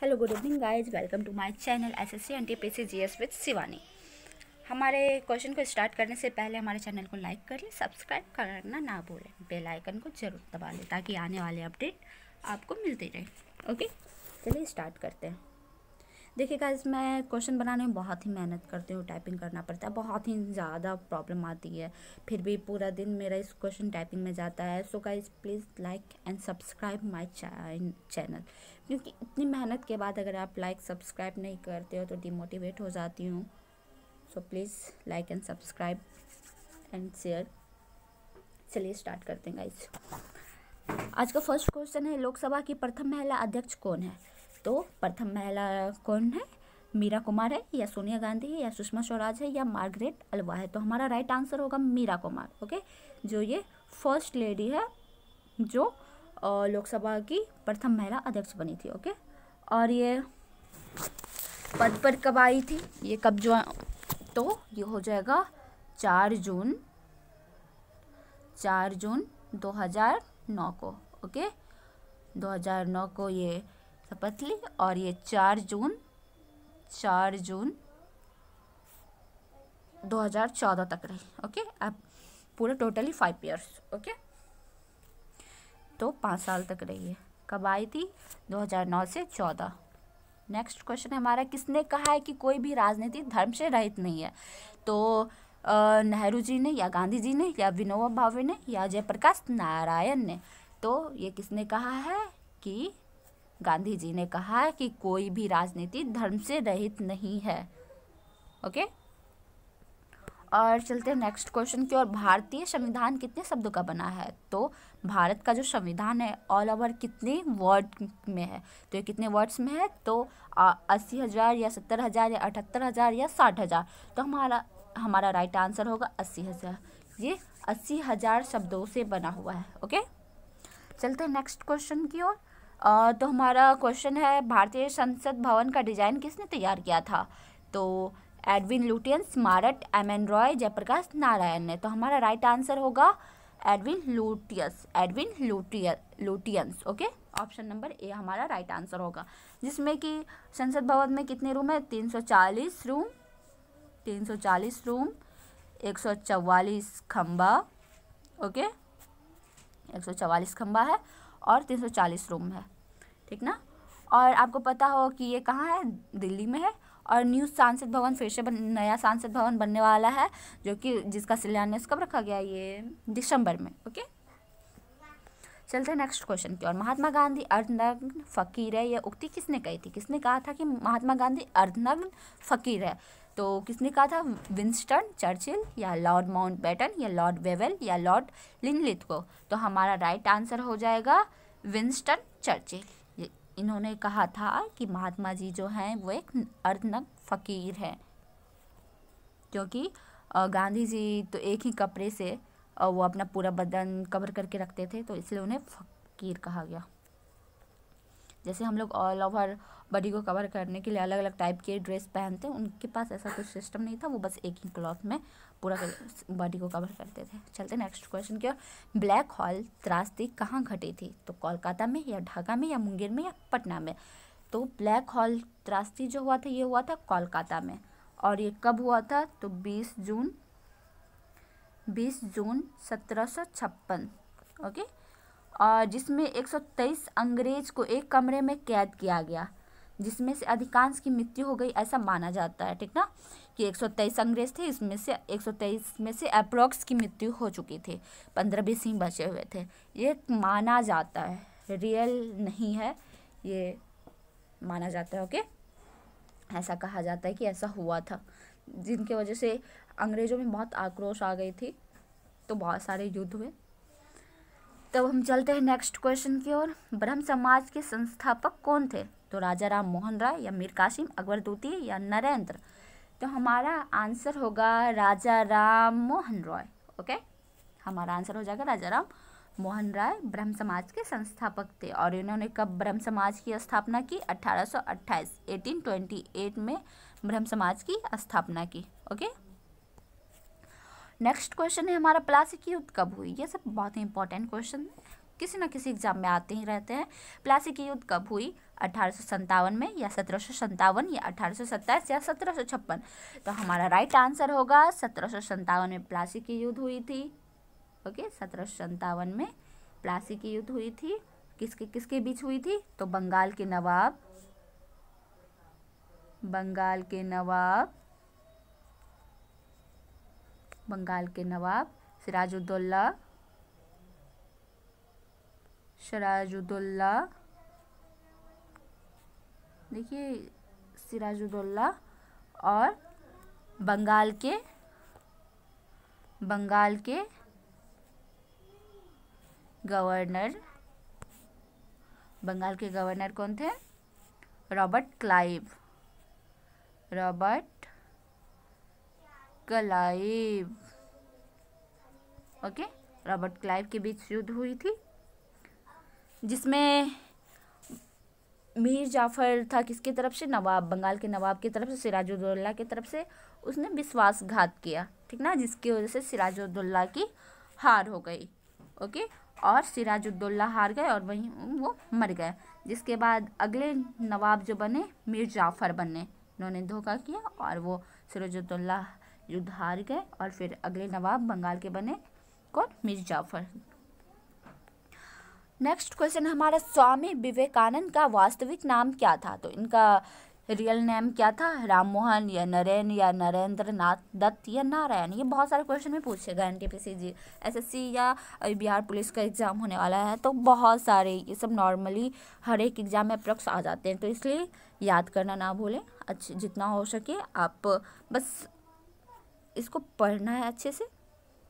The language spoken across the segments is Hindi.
Hello good evening guys, welcome to my channel SSC NTPC GS with Shivani. हमारे क्वेश्चन को स्टार्ट करने से पहले हमारे चैनल को लाइक कर लें, सब्सक्राइब करना ना भूलें, बेल आइकन को जरूर दबा लें ताकि आने वाले अपडेट आपको मिलती रहे। ओके, चलिए स्टार्ट करते हैं। देखिए गाइज, मैं क्वेश्चन बनाने में बहुत ही मेहनत करती हूँ, टाइपिंग करना पड़ता है, बहुत ही ज़्यादा प्रॉब्लम आती है, फिर भी पूरा दिन मेरा इस क्वेश्चन टाइपिंग में जाता है। So guys please like and subscribe my channel, क्योंकि इतनी मेहनत के बाद अगर आप लाइक सब्सक्राइब नहीं करते हो तो डिमोटिवेट हो जाती हूँ। So please like and subscribe and share. चलिए स्टार्ट करते हैं गाइज। आज का फर्स्ट क्वेश्चन है, लोकसभा की प्रथम महिला अध्यक्ष कौन है? तो प्रथम महिला कौन है? मीरा कुमार है, या सोनिया गांधी है, या सुषमा स्वराज है, या मार्गरेट अल्वा है? तो हमारा राइट आंसर होगा मीरा कुमार। ओके, जो ये फर्स्ट लेडी है जो लोकसभा की प्रथम महिला अध्यक्ष बनी थी। ओके, और ये पद पर कब आई थी, ये कब जो, तो ये हो जाएगा 4 जून 2009 को। ओके, 2009 को ये शपथ ली और ये 4 जून 2014 तक रही। ओके, अब पूरा टोटली 5 ईयर्स। ओके, तो 5 साल तक रही है। कब आई थी? 2009 से 14। नेक्स्ट क्वेश्चन है हमारा, किसने कहा है कि कोई भी राजनीति धर्म से रहित नहीं है? तो नेहरू जी ने, या गांधी जी ने, या विनोबा भावे ने, या जयप्रकाश नारायण ने? तो ये किसने कहा है कि गांधी जी ने कहा है कि कोई भी राजनीति धर्म से रहित नहीं है। ओके, और चलते हैं नेक्स्ट क्वेश्चन की ओर। भारतीय संविधान कितने शब्दों का बना है? तो भारत का जो संविधान है ऑल ओवर कितने वर्ड में है? तो ये कितने वर्ड्स में है? तो 80,000 या 70,000 या 78,000 या 60,000? तो हमारा राइट आंसर होगा 80,000। ये 80,000 शब्दों से बना हुआ है। ओके, चलते हैं नेक्स्ट क्वेश्चन की ओर। तो हमारा क्वेश्चन है, भारतीय संसद भवन का डिजाइन किसने तैयार किया था? तो एडविन लुटियंस, मार्ट एमन रॉय, जयप्रकाश नारायण ने? तो हमारा राइट आंसर होगा Edwin Lutyens. Okay, option number A हमारा राइट आंसर होगा। जिसमें कि संसद भवन में कितने रूम है? 340 रूम, 144 खंबा। ओके, 144 खंबा है और 340 रूम है, ठीक ना। और आपको पता हो कि ये कहाँ है? दिल्ली में है। और न्यू सांसद भवन फिर से नया सांसद भवन बनने वाला है, जो कि जिसका शिलान्यास कब रखा गया? ये दिसंबर में। ओके, चलते हैं नेक्स्ट क्वेश्चन की ओर। महात्मा गांधी अर्धनग्न फकीर है, यह उक्ति किसने कही थी? किसने कहा था कि महात्मा गांधी अर्धनग्न फकीर है? तो किसने कहा था? विंस्टन चर्चिल, या लॉर्ड माउंटबेटन, या लॉर्ड वेवेल, या लॉर्ड लिनलिथ को? तो हमारा राइट आंसर हो जाएगा विंस्टन चर्चिल। इन्होंने कहा था कि महात्मा जी जो हैं वो एक अर्धनग्न फकीर हैं, क्योंकि गांधी जी तो एक ही कपड़े से वो अपना पूरा बदन कवर करके रखते थे, तो इसलिए उन्हें फकीर कहा गया। जैसे हम लोग ऑल ओवर बॉडी को कवर करने के लिए अलग अलग टाइप के ड्रेस पहनते हैं, उनके पास ऐसा कुछ सिस्टम नहीं था, वो बस एक ही क्लॉथ में पूरा बॉडी को कवर करते थे। चलते नेक्स्ट क्वेश्चन की ओर। ब्लैक होल त्रासदी कहाँ घटी थी? तो कोलकाता में, या ढाका में, या मुंगेर में, या पटना में? तो ब्लैक होल त्रासदी जो हुआ था ये हुआ था कोलकाता में। और ये कब हुआ था? तो 20 जून 1756। ओके, और जिसमें 123 अंग्रेज को एक कमरे में कैद किया गया, जिसमें से अधिकांश की मृत्यु हो गई ऐसा माना जाता है, ठीक ना। कि 123 अंग्रेज थे, इसमें से 123 में से अप्रोक्स की मृत्यु हो चुकी थी, 15-20 ही बचे हुए थे। ये माना जाता है, रियल नहीं है, ये माना जाता है। ओके, ऐसा कहा जाता है कि ऐसा हुआ था, जिनके वजह से अंग्रेजों में बहुत आक्रोश आ गई थी, तो बहुत सारे युद्ध हुए। तब हम चलते हैं नेक्स्ट क्वेश्चन की ओर। ब्रह्म समाज के संस्थापक कौन थे? तो राजा राम मोहन राय, या मीर कासिम, अकबर द्वितीय, या नरेंद्र? तो हमारा आंसर होगा राजा राम मोहन रॉय। ओके, हमारा आंसर हो जाएगा राजा राम मोहन राय ब्रह्म समाज के संस्थापक थे। और इन्होंने कब ब्रह्म समाज की स्थापना की? 1828 में ब्रह्म समाज की स्थापना की। ओके, नेक्स्ट क्वेश्चन है हमारा, प्लासी की युद्ध कब हुई? ये सब बहुत ही इंपॉर्टेंट क्वेश्चन है, किसी न किसी एग्जाम में आते ही रहते हैं। प्लासी की युद्ध कब हुई? 1857 में, या 1757, या 1827, या 1756? तो हमारा राइट आंसर होगा 1757 में प्लासी की युद्ध हुई थी। ओके, 1757 में प्लासी की युद्ध हुई थी। किसके किसके बीच हुई थी? तो बंगाल के नवाब सिराजुद्दौला, देखिए सिराजुद्दौला, और बंगाल के गवर्नर कौन थे? Robert Clive. Okay, Robert Clive के बीच युद्ध हुई थी, जिसमें मीर जाफर था किसकी तरफ से? बंगाल के नवाब की तरफ से, सिराजुद्दौला की तरफ से। उसने विश्वासघात किया, ठीक ना, जिसकी वजह से सिराजुद्दौला की हार हो गई। ओके, और सिराजुद्दौला हार गए और वहीं वो मर गए। जिसके बाद अगले नवाब जो बने, मीर जाफर बने। उन्होंने धोखा किया और वो सिराजुद्दौला युद्ध हार गए, और फिर अगले नवाब बंगाल के बने कौन? मीर जाफर। नेक्स्ट क्वेश्चन हमारा, स्वामी विवेकानंद का वास्तविक नाम क्या था? तो इनका रियल नेम क्या था? राम मोहन, या नरेन, या नरेंद्र नाथ दत्त, या नारायण? ये बहुत सारे क्वेश्चन में पूछेगा एनटीपीसी जी, एसएससी या बिहार पुलिस का एग्जाम होने वाला है, तो बहुत सारे ये सब नॉर्मली हर एक एग्जाम में अप्रॉक्स आ जाते हैं, तो इसलिए याद करना ना भूलें। अच्छे जितना हो सके आप बस इसको पढ़ना है अच्छे से,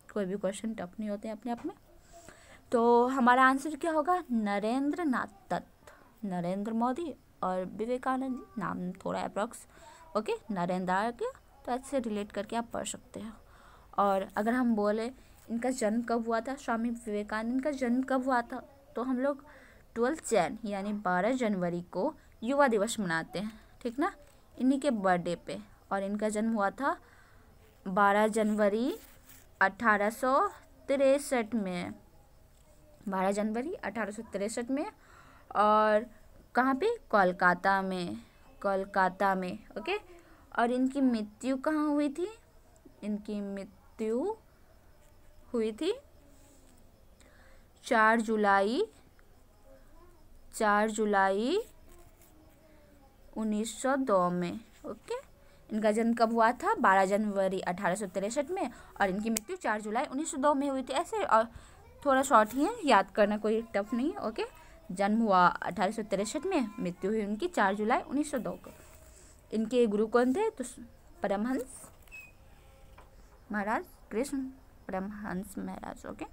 कोई भी क्वेश्चन टफ नहीं होते अपने आप में। तो हमारा आंसर क्या होगा? नरेंद्र नाथ दत्त। नरेंद्र मोदी और विवेकानंद जी, नाम थोड़ा अप्रॉक्स। ओके, नरेंद्र आ गया तो ऐसे रिलेट करके आप पढ़ सकते हैं। और अगर हम बोले इनका जन्म कब हुआ था, स्वामी विवेकानंद का जन्म कब हुआ था, तो हम लोग 12 जैन यानी 12 जनवरी को युवा दिवस मनाते हैं, ठीक ना, इन्हीं के बर्थडे पे। और इनका जन्म हुआ था 12 जनवरी 1863 में, 12 जनवरी 1863 में। और कहाँ पे? कोलकाता में। ओके, और इनकी मृत्यु कहाँ हुई थी? इनकी मृत्यु हुई थी 4 जुलाई 1902 में। ओके, इनका जन्म कब हुआ था? 12 जनवरी 1863 में, और इनकी मृत्यु 4 जुलाई 1902 में हुई थी। ऐसे और थोड़ा शॉर्ट ही है, याद करना कोई टफ नहीं। ओके, जन्म हुआ 1863 में, मृत्यु हुई उनकी 4 जुलाई 1902 को। इनके गुरु कौन थे? तो परमहंस महाराज, कृष्ण परमहंस महाराज। ओके,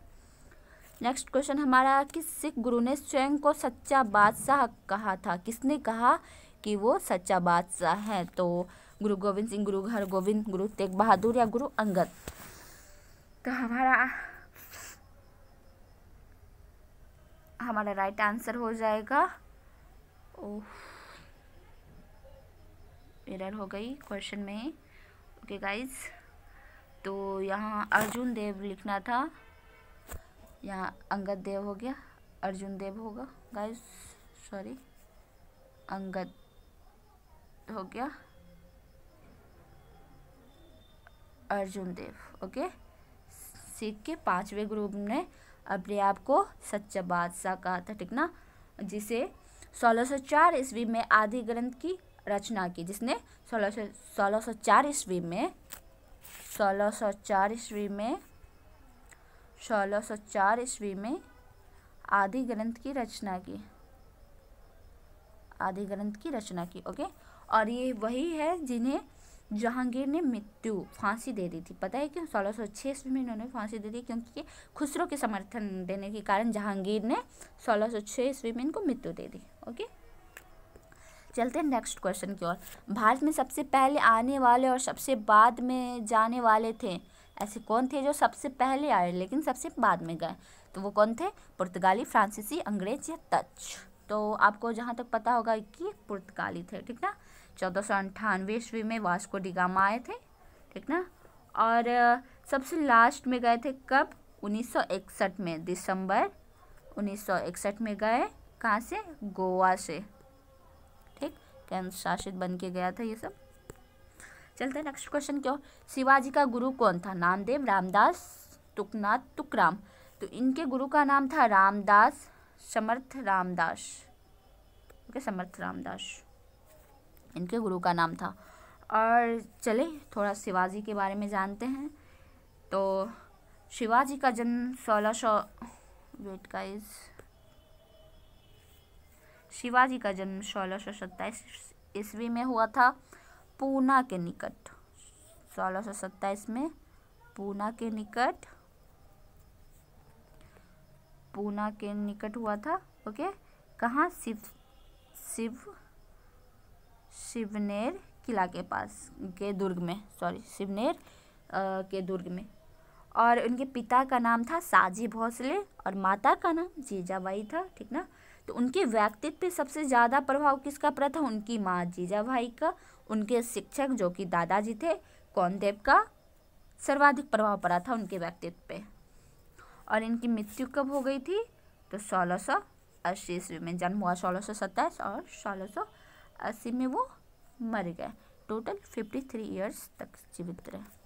नेक्स्ट क्वेश्चन हमारा, किस सिख गुरु ने स्वयं को सच्चा बादशाह कहा था? किसने कहा कि वो सच्चा बादशाह है? तो गुरु गोविंद सिंह, गुरु हरगोविंद, गुरु तेग बहादुर, या गुरु अंगद? तो हमारा राइट आंसर हो जाएगा, एरर हो गई क्वेश्चन में। ओके गाइज, तो यहाँ अर्जुन देव लिखना था, यहाँ अंगद देव हो गया, अर्जुन देव होगा गाइज, सॉरी, अंगद हो गया, अर्जुन देव। ओके, सिख के 5वें ग्रुप ने अपने आप को सच्चा बादशाह कहा था, ठीक ना, जिसे 1604 ईस्वी में आदि ग्रंथ की रचना की, जिसने 1604 ईस्वी में आदि ग्रंथ की रचना की। ओके, और ये वही है जिन्हें जहांगीर ने मृत्यु फांसी दे दी थी। पता है क्यों? 1606 ईस्वी में इन्होंने फांसी दे दी, क्योंकि खुसरो के समर्थन देने के कारण जहांगीर ने 1606 ईस्वी में इनको मृत्यु दे दी। ओके, चलते हैं नेक्स्ट क्वेश्चन की ओर। भारत में सबसे पहले आने वाले और सबसे बाद में जाने वाले थे, ऐसे कौन थे जो सबसे पहले आए लेकिन सबसे बाद में गए? तो वो कौन थे? पुर्तगाली, फ्रांसीसी, अंग्रेज या डच? तो आपको जहाँ तक पता होगा कि पुर्तगाली थे, ठीक ना। 1498 ईस्वी में वास्को डी गामा आए थे, ठीक ना। और सबसे लास्ट में गए थे कब? 1961 में, दिसंबर 1961 में गए, कहाँ से, गोवा से, ठीक, केंद्र शासित बन के गया था ये सब। चलते हैं नेक्स्ट क्वेश्चन की ओर। शिवाजी का गुरु कौन था, नामदेव, रामदास, तुकनाथ, तुकराम। तो इनके गुरु का नाम था रामदास, समर्थ रामदास, ओके, समर्थ रामदास इनके गुरु का नाम था। और चले थोड़ा शिवाजी के बारे में जानते हैं। तो शिवाजी का जन्म 1600 वेट गाइस, शिवाजी का जन्म 1627 ईस्वी में हुआ था, पूना के निकट, 1627 में पूना के निकट, पूना के निकट हुआ था, ओके। कहाँ, शिवनेर किला के पास के दुर्ग में, सॉरी शिवनेर के दुर्ग में। और उनके पिता का नाम था साजी भोसले और माता का नाम जीजाबाई था, ठीक ना। तो उनके व्यक्तित्व पे सबसे ज़्यादा प्रभाव किसका पड़ा था, उनकी माँ जीजाबाई का। उनके शिक्षक जो कि दादाजी थे कौनदेव का सर्वाधिक प्रभाव पड़ा था उनके व्यक्तित्व पे। और इनकी मृत्यु कब हो गई थी, तो 1680 ईस्वी में। जन्म हुआ 1627 और 1680 में वो मर गए। टोटल 53 ईयर्स तक जीवित रहे।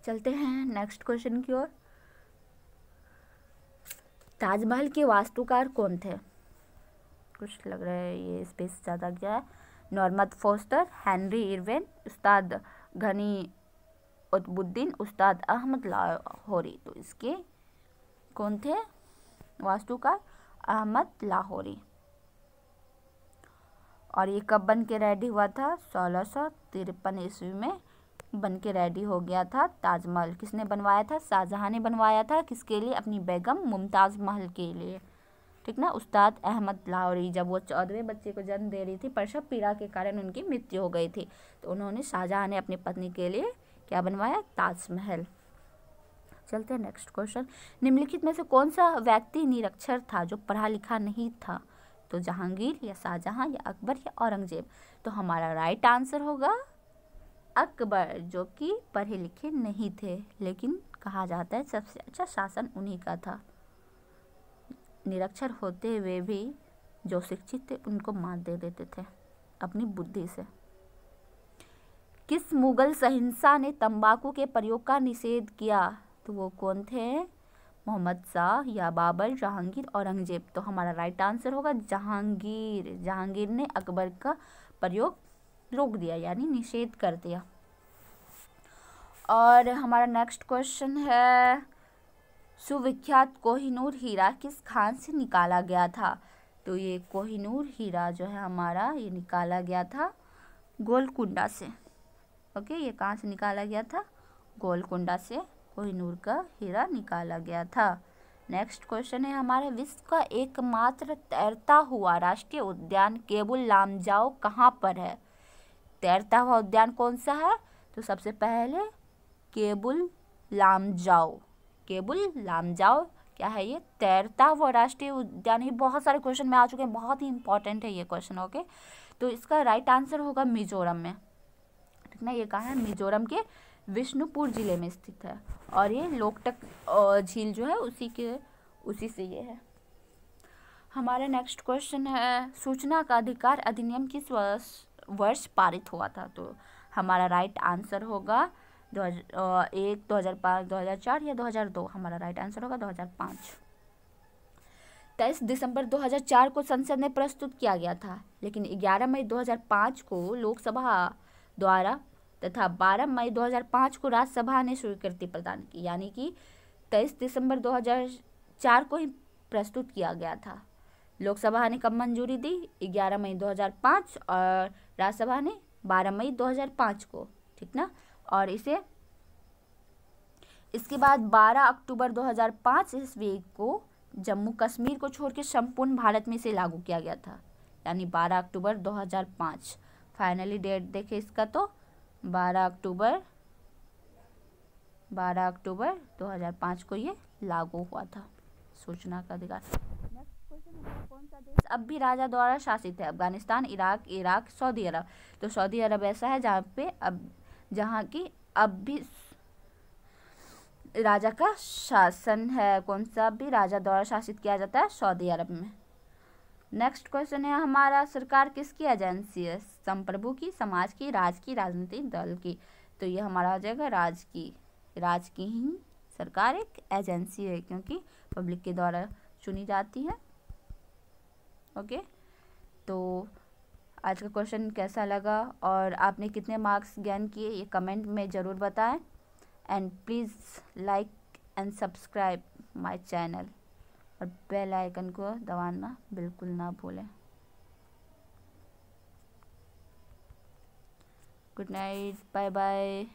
चलते हैं नेक्स्ट क्वेश्चन की ओर। ताजमहल के वास्तुकार कौन थे, कुछ लग रहा है ये स्पेस ज़्यादा गया है। नॉर्मन फोस्टर, हेनरी इरविन, उस्ताद गनी उतबुद्दीन, उस्ताद अहमद लाहौरी। तो इसके कौन थे वास्तुकार, अहमद लाहौरी। और ये कब बन के रेडी हुआ था, 1653 ईस्वी में बन के रेडी हो गया था ताजमहल। किसने बनवाया था, शाहजहां ने बनवाया था। किसके लिए, अपनी बेगम मुमताज़ महल के लिए, ठीक ना। उस्ताद अहमद लाहौरी जब वो 14वें बच्चे को जन्म दे रही थी, प्रसव पीड़ा के कारण उनकी मृत्यु हो गई थी, तो उन्होंने, शाहजहां ने अपनी पत्नी के लिए क्या बनवाया, ताजमहल। चलते हैं नेक्स्ट क्वेश्चन। निम्नलिखित में से कौन सा व्यक्ति निरक्षर था, जो पढ़ा लिखा नहीं था, तो जहांगीर या शाहजहां या अकबर या औरंगजेब। तो हमारा राइट आंसर होगा अकबर, जो कि पढ़े लिखे नहीं थे, लेकिन कहा जाता है सबसे अच्छा शासन उन्हीं का था। निरक्षर होते हुए भी जो शिक्षित थे उनको मात दे देते थे अपनी बुद्धि से। किस मुगल शहंशाह ने तंबाकू के प्रयोग का निषेध किया, तो वो कौन थे, मोहम्मद शाह या बाबर, जहांगीर, औरंगजेब। तो हमारा राइट आंसर होगा जहांगीर। जहांगीर ने अकबर का प्रयोग रोक दिया, यानी निषेध कर दिया। और हमारा नेक्स्ट क्वेश्चन है, सुविख्यात कोहिनूर हीरा किस खान से निकाला गया था। तो ये कोहिनूर हीरा जो है हमारा, ये निकाला गया था गोलकुंडा से, ओके। ये कहाँ से निकाला गया था, गोलकुंडा से कोहिनूर का हीरा निकाला गया था। नेक्स्ट क्वेश्चन है हमारा, विश्व का एकमात्र तैरता हुआ राष्ट्रीय उद्यान केबुल लामजाओ कहाँ पर है। तैरता हुआ उद्यान कौन सा है, तो सबसे पहले केबुल लामजाओ। केबुल लामजाओ क्या है, ये तैरता हुआ राष्ट्रीय उद्यान। ये बहुत सारे क्वेश्चन में आ चुके हैं, बहुत ही इंपॉर्टेंट है ये क्वेश्चन, ओके। तो इसका राइट आंसर होगा मिजोरम में, ठीक ना। ये कहाँ है, मिजोरम के विष्णुपुर जिले में स्थित है। और ये लोकटक झील जो है उसी से ये है। हमारा नेक्स्ट क्वेश्चन है, सूचना का अधिकार अधिनियम किस वर्ष पारित हुआ था। तो हमारा राइट आंसर होगा 2001, 2005, 2004 या 2002। हमारा राइट आंसर होगा 2005। 23 दिसंबर 2004 को संसद में प्रस्तुत किया गया था, लेकिन 11 मई 2005 को लोकसभा द्वारा तथा 12 मई 2005 को राज्यसभा ने स्वीकृति प्रदान की। यानी कि 23 दिसंबर 2004 को ही प्रस्तुत किया गया था। लोकसभा ने कब मंजूरी दी, 11 मई 2005 और राज्यसभा ने 12 मई 2005 को, ठीक ना। और इसके बाद 12 अक्टूबर 2005 ईस्वी को जम्मू कश्मीर को छोड़ के संपूर्ण भारत में इसे लागू किया गया था, यानी 12 अक्टूबर 2005। फाइनली डेट देखे इसका, तो 12 अक्टूबर 2005 को ये लागू हुआ था, सूचना का अधिकार। नेक्स्ट क्वेश्चन है, कौन सा देश अब भी राजा द्वारा शासित है। अफगानिस्तान, इराक, सऊदी अरब। तो सऊदी अरब ऐसा है जहाँ की अब भी राजा का शासन है, कौन सा भी राजा द्वारा शासित किया जाता है सऊदी अरब में। नेक्स्ट क्वेश्चन है हमारा, सरकार किसकी एजेंसी है? संप्रभु की, समाज की, राज की, राजनीतिक दल की। तो ये हमारा हो जाएगा राज की। राज की ही सरकार एक एजेंसी है, क्योंकि पब्लिक के द्वारा चुनी जाती है। ओके, तो आज का क्वेश्चन कैसा लगा और आपने कितने मार्क्स गेन किए ये कमेंट में ज़रूर बताएं। And please like and subscribe my channel और बेल आइकन को दबाना बिल्कुल ना भूलें। Good night, bye bye.